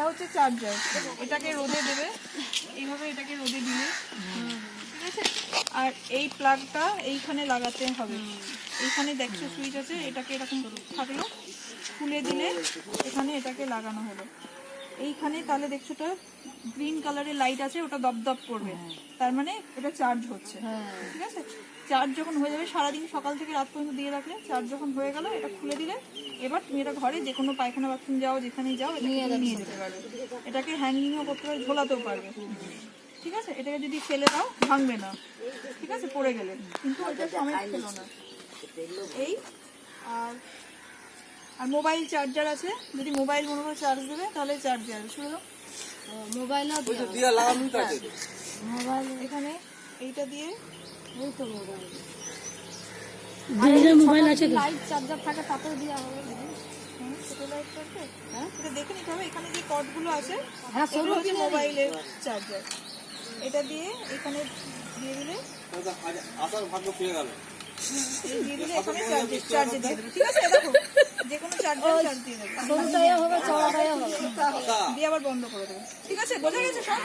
এটা হচ্ছে চার্জার, এটাকে রোদে দেবে এইভাবে, এটাকে রোদে দিলে, ঠিক আছে। আর এই প্লাগটা এইখানে লাগাতে হবে, এইখানে দেখছো সুইচ আছে, এটাকে এরকম থাকলো, খুলে দিলে এখানে এটাকে লাগানো হলো এইখানে, তাহলে দেখছো তো গ্রিন কালারের লাইট আছে, ওটা দপদপ করবে, তার মানে এটা চার্জ হচ্ছে, ঠিক আছে। চার্জ যখন হয়ে যাবে, সারাদিন সকাল থেকে রাত পর্যন্ত দিয়ে রাখলে, চার্জ যখন হয়ে গেল এটা খুলে দিলে, এবার তুমি এটা ঘরে যে কোনো পায়খানা বাথরুম যাও, যেখানেই যাও, এটা নিয়ে যেতে পারবে। এটাকে হ্যাঙ্গিংও করতে পারবে, ঝোলাতেও পারবে, ঠিক আছে। এটাকে যদি ফেলে দাও ভাঙবে না, ঠিক আছে, পড়ে গেলে, কিন্তু ওইটা সময় ছিল না। এই আর মোবাইল চার্জার আছে, যদি মোবাইল মনে করে চার্জ দেবে তাহলে চার্জার শুরু মোবাইল মোবাইল এখানে এইটা দিয়ে, এই তো মোবাইল আছে, লাইট চার্জার থাকে তাতেও দেওয়া হবে। ছোট লাইট থাকবে, এটা দেখে নিতে হবে। এখানে যে কর্ডগুলো আছে এগুলো হচ্ছে মোবাইলের চার্জার, এটা দিয়ে এখানে দিয়ে দিলে আসার ভাগ্য পেয়ে গেল, দিয়ে দিলে এখানে চার্জ দিয়ে দেবে, ঠিক আছে। দেখো যে কোনো চার্জার চার্জ দিয়ে দেবে, দিয়ে আবার বন্ধ করে দেবে, ঠিক আছে। বোঝা গেছে সব?